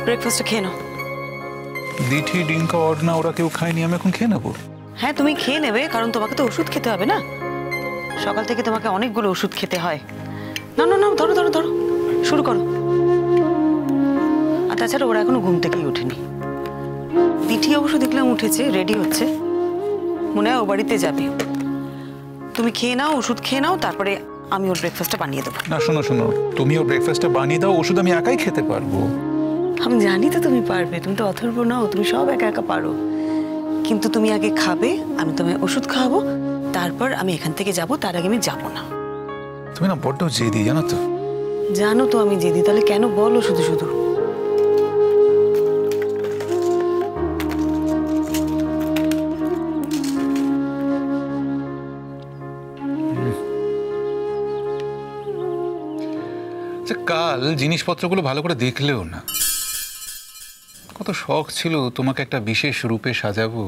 ব্রেকফাস্টটা খেয়ে নাও। দিঠি, ডিঙ্কা, অর্ণা ওরা কেউ খায়নি, আমি এখন খেয়ে নেবো। হ্যাঁ তুমি খেয়ে নেবে, কারণ তোমাকে তো ওষুধ খেতে হবে না, সকাল থেকে তোমাকে অনেকগুলো ওষুধ খেতে হয়। না না না, ধরো ধরো ধরো, শুরু করো। আর তাছাড়া ওরা এখনো ঘুম থেকেই ওঠেনি। দিঠি অবশ্য দেখলাম উঠেছে, রেডি হচ্ছে, মনে হয় ও বাড়িতে যাবে। তুমি খেয়ে নাও, ওষুধ খেয়ে নাও, তারপরে আমি ওর ব্রেকফাস্টটা বানিয়ে দেবো। না শোনো শোনো, তুমি ওর ব্রেকফাস্টটা বানিয়ে দাও, ওষুধ আমি একাই খেতে পারবো। আমি জানি তো তুমি পারবে, তুমি তো অথর্ব নাও, তুমি সব একা একা পারো। কিন্তু তুমি আগে খাবে, আমি তোমায় ওষুধ খাওয়াবো, তারপর আমি এখান থেকে যাব, তার আগে আমি যাবো না। তুমি না বড্ড জেদি, জানো তো? জানো তো আমি জেদি, তাহলে কেন বলো শুধু শুধু? কাল জিনিসপত্রগুলো ভালো করে দেখলেও না, কত শখ ছিল তোমাকে একটা বিশেষ রূপে সাজাবো।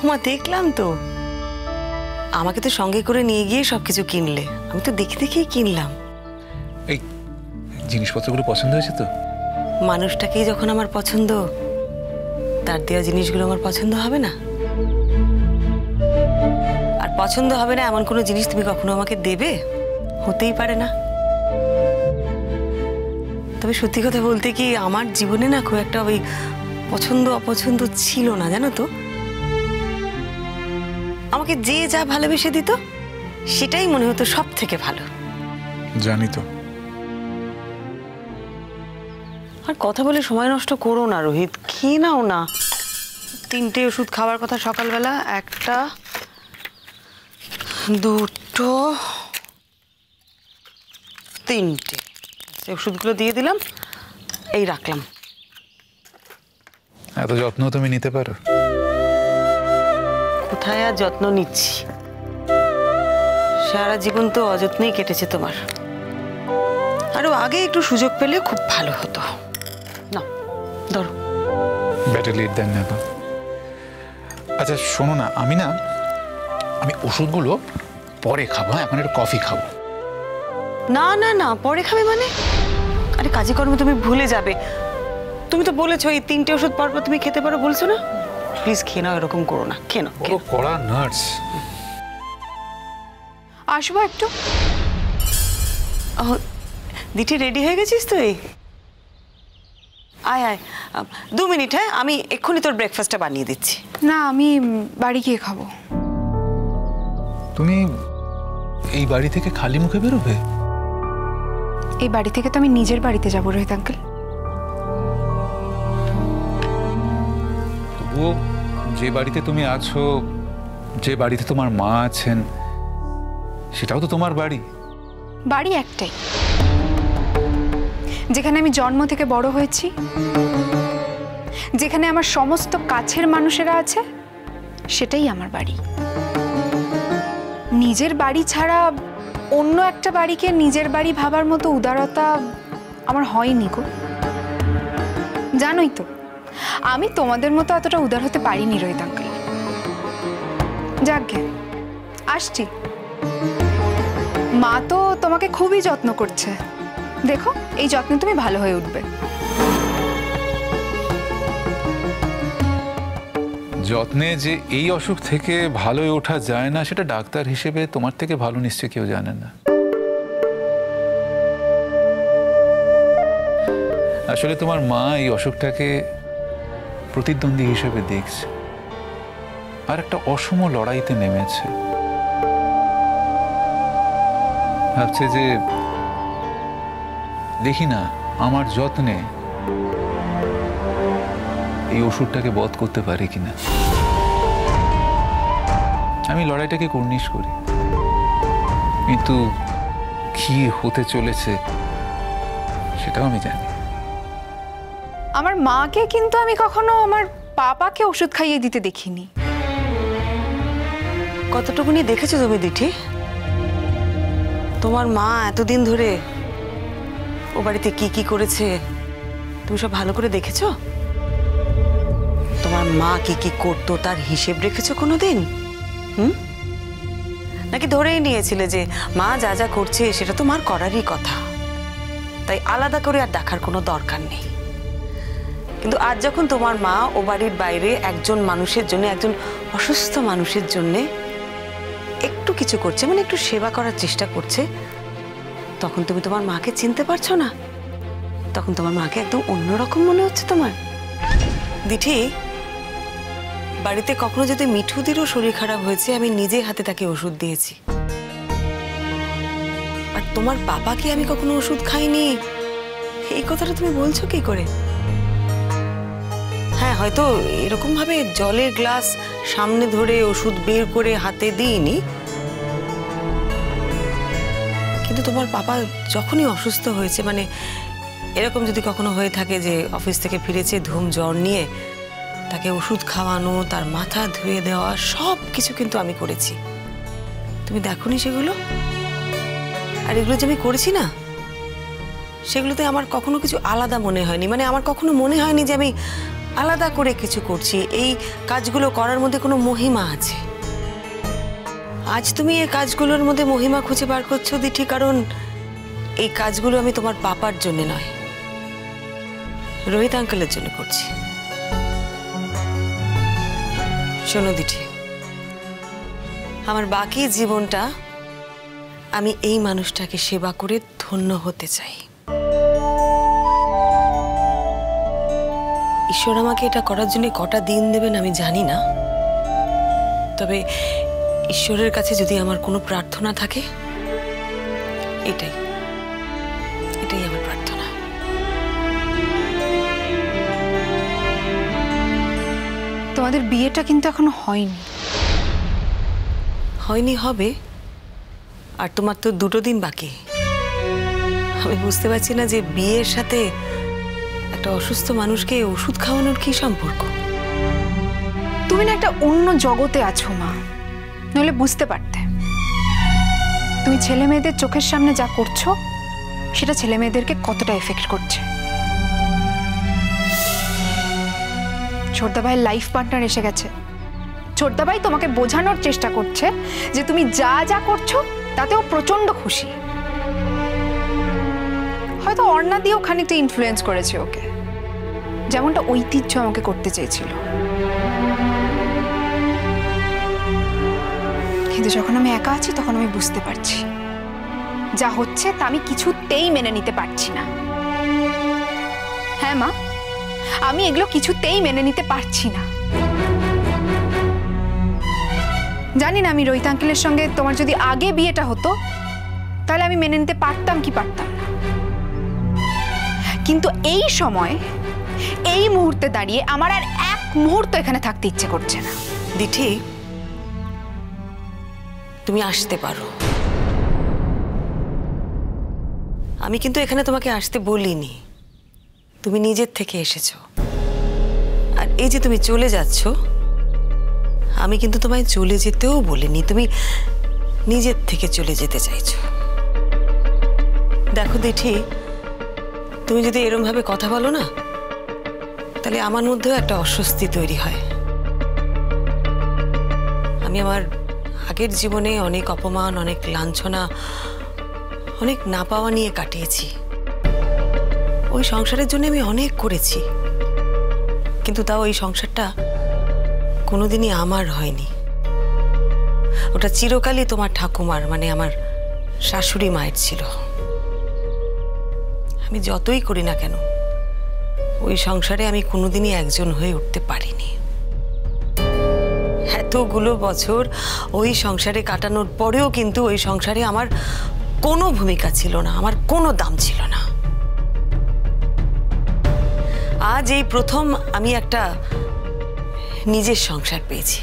মা দেখলাম তো, আমাকে তো সঙ্গে করে নিয়ে গিয়ে সবকিছু কিনলে, আমি তো দেখে দেখেই কিনলাম। এই জিনিসপত্রগুলো পছন্দ হয়েছে তো? মানুষটাকেই যখন আমার পছন্দ, তার দেওয়া জিনিসগুলো আমার পছন্দ হবে না? আর পছন্দ হবে না এমন কোনো জিনিস তুমি কখনো আমাকে দেবে? হতেই পারে না। তবে সত্যি কথা বলতে কি, আমার জীবনে না খুব একটা ওই পছন্দ অপছন্দ ছিল না, জানো তো। আমাকে যে যা ভালোবেসে দিত সেটাই মনে হতো সব থেকে ভালো। জানি তো। আর কথা বলে সময় নষ্ট করো না রোহিত, খেয়ে নাও না। 3টে ওষুধ খাওয়ার কথা সকালবেলা, 1টা 2টো 3টে, ওষুধগুলো দিয়ে দিলাম, এই রাখলাম। এত যত্ন তুমি নিতে পারো? কোথায় আর যত্ন নিচ্ছি, সারা জীবন তো অযত্নেই কেটেছে তোমার। আরো আগে একটু সুযোগ পেলে খুব ভালো হতো। না ধরো। Better late than never. আচ্ছা শোনো না, আমি ওষুধগুলো পরে খাবো, এখন একটু কফি খাবো। না না না, পরে খাবে মানে? আরে কাজে কর্মে তুমি ভুলে যাবে। তুমি তো বলেছো এই 3টে ওষুধ পর পর তুমি খেতে পারো, বলছো না? প্লিজ খেয়ে নাও, এরকম করো না, খেয়ে নাও। কড়া নার্স। আসবো একটু? দিঠি রেডি হয়ে গেছিস তুই? আয় আয়, 2 মিনিট। হ্যাঁ আমি এক্ষুনি তোর ব্রেকফাস্টটা বানিয়ে দিচ্ছি। না, আমি বাড়ি গিয়ে খাবো। তুমি এই বাড়ি থেকে খালি মুখে বেরোবে? এই বাড়ি থেকে তো আমি নিজের বাড়িতে যাবো রোহিত আঙ্কেল। তবুও যে বাড়িতে তুমি আছো, যে বাড়িতে তোমার মা আছেন, সেটাও তো তোমার বাড়ি। বাড়ি একটাই, যেখানে আমি জন্ম থেকে বড় হয়েছি, যেখানে আমার সমস্ত কাছের মানুষেরা আছে, সেটাই আমার বাড়ি। নিজের বাড়ি ছাড়া অন্য একটা বাড়িকে নিজের বাড়ি ভাবার মতো উদারতা আমার হয়নি গো। জানোই তো, আমি তোমাদের মতো এতটা উদার হতে পারিনি রোহিত আঙ্কেল। যাকগে, আসছি। মা তো তোমাকে খুবই যত্ন করছে, দেখো এই যত্নে তুমি ভালো হয়ে উঠবে। যত্নে যে এই অসুখ থেকে ভালো হয়ে ওঠা যায় না, সেটা ডাক্তার হিসেবে তোমার থেকে ভালো নিশ্চয়ই কেউ জানে না। আসলে তোমার মা এই অসুখটাকে প্রতিদ্বন্দ্বী হিসেবে দেখছে, আর একটা অসম লড়াইতে নেমেছে। ভাবছে যে দেখি না আমার যত্নে এই ওষুধটাকে বধ করতে পারে কিনা। আমি লড়াইটাকে কুর্নিশ করি, কিন্তু কি হতে চলেছে সেটাও আমি জানি। আমার মাকে কিন্তু আমি কখনো আমার পাপাকে ওষুধ খাইয়ে দিতে দেখিনি। কতটুকুনি দেখেছো তুমি দিঠি? তোমার মা এতদিন ধরে ও বাড়িতে কি কি করেছে তুমি সব ভালো করে দেখেছো? তোমার মা কি কি করতো তার হিসেব রেখেছো কোনোদিন? নাকি ধরেই নিয়েছিলে যে মা যা যা করছে সেটা তো মার করারই কথা, তাই আলাদা করে আর দেখার কোনো দরকার নেই? কিন্তু আজ যখন তোমার মা ও বাড়ির বাইরে একজন মানুষের জন্য, একজন অসুস্থ মানুষের জন্য একটু কিছু করছে, মানে একটু সেবা করার চেষ্টা করছে, তখন তুমি তোমার মাকে চিনতে পারছো না? তখন তোমার মাকে একদম অন্যরকম মনে হচ্ছে তোমার। দিঠি, বাড়িতে কখনো যদি মিঠুদেরও শরীর খারাপ হয়েছে আমি নিজে হাতে তাকে ওষুধ দিয়েছি, আর তোমার বাবাকে আমি কখনো ওষুধ খাইনি, এই কথাটা তুমি বলছো কি করে? হ্যাঁ, হয়তো এরকম ভাবে জলের গ্লাস সামনে ধরে ওষুধ বের করে হাতে দিইনি, কিন্তু তোমার বাবা যখনই অসুস্থ হয়েছে, মানে এরকম যদি কখনো হয়ে থাকে যে অফিস থেকে ফিরেছে ধুম জ্বর নিয়ে, তাকে ওষুধ খাওয়ানো, তার মাথা ধুয়ে দেওয়া, সব কিছু কিন্তু আমি করেছি। তুমি দেখোনি সেগুলো? আর এগুলো যে আমি করেছি না, সেগুলোতে আমার কখনো কিছু আলাদা মনে হয়নি, মানে আমার কখনো মনে হয়নি যে আমি আলাদা করে কিছু করছি। এই কাজগুলো করার মধ্যে কোনো মহিমা আছে। আজ তুমি এই কাজগুলোর মধ্যে মহিমা খুঁজে বার করছো দিঠি, কারণ এই কাজগুলো আমি তোমার পাপার জন্য নয়, রোহিত আঙ্কেলের জন্য করছি। শোনো দিঠি, আমার বাকি জীবনটা আমি এই মানুষটাকে সেবা করে ধন্য হতে চাই। ঈশ্বর আমাকে এটা করার জন্য কটা দিন দেবেন আমি জানি না, তবে ঈশ্বরের কাছে যদি আমার কোনো প্রার্থনা থাকে, এটাই আমার প্রার্থনা। তোমাদের বিয়েটা কিন্তু এখনো হয়নি। হয়নি, হবে। আর তোমার তো 2 দিন বাকি। আমি বুঝতে পারছি না যে বিয়ের সাথে একটা অসুস্থ মানুষকে ওষুধ খাওয়ানোর কি সম্পর্ক? তুমি না একটা অন্য জগতে আছো মা, নইলে বুঝতে পারতে। তুমি ছেলে মেয়েদের চোখের সামনে যা করছো সেটা ছেলে মেয়েদেরকে কতটা এফেক্ট করছে। ছোটদা ভাইয়ের লাইফ পার্টনার এসে গেছে। ছোটদা ভাই তোমাকে বোঝানোর চেষ্টা করছে যে তুমি যা যা করছো তাতেও প্রচন্ড খুশি। হয়তো অর্ণা দিয়েও খানিকটা ইনফ্লুয়েন্স করেছে ওকে, যেমনটা ঐতিহ্য আমাকে করতে চেয়েছিল। কিন্তু যখন আমি একা আছি তখন আমি বুঝতে পারছি যা হচ্ছে তা আমি কিছুতেই মেনে নিতে পারছি না। হ্যাঁ মা, আমি এগুলো কিছুতেই মেনে নিতে পারছি না। জানি না আমি রোহিত আঙ্কেলের সঙ্গে তোমার যদি আগে বিয়েটা হতো তাহলে আমি মেনে নিতে পারতাম কি পারতাম না, কিন্তু এই সময় এই মুহূর্তে দাঁড়িয়ে আমার আর এক মুহূর্ত এখানে থাকতে ইচ্ছে করছে না। দিঠি, তুমি আসতে পারো। আমি কিন্তু এখানে তোমাকে আসতে বলিনি, তুমি নিজের থেকে এসেছো। আর এই যে তুমি চলে যাচ্ছ, আমি কিন্তু তোমায় চলে যেতেও বলিনি, তুমি নিজের থেকে চলে যেতে চাইছো। দেখো দিঠি, তুমি যদি এরকম ভাবে কথা বলো না, তাহলে আমার মধ্যেও একটা অস্বস্তি তৈরি হয়। আমি আমার আগের জীবনে অনেক অপমান, অনেক লাঞ্ছনা, অনেক না পাওয়া নিয়ে কাটিয়েছি। ওই সংসারের জন্য আমি অনেক করেছি, কিন্তু তাও ওই সংসারটা কোনোদিনই আমার হয়নি। ওটা চিরকালই তোমার ঠাকুমার, মানে আমার শাশুড়ি মায়ের ছিল। আমি যতই করি না কেন ওই সংসারে আমি কোনোদিনই একজন হয়ে উঠতে পারিনি। এতগুলো বছর ওই সংসারে কাটানোর পরেও কিন্তু ওই সংসারে আমার কোনো ভূমিকা ছিল না, আমার কোনো দাম ছিল না। আজ এই প্রথম আমি একটা নিজের সংসার পেয়েছি।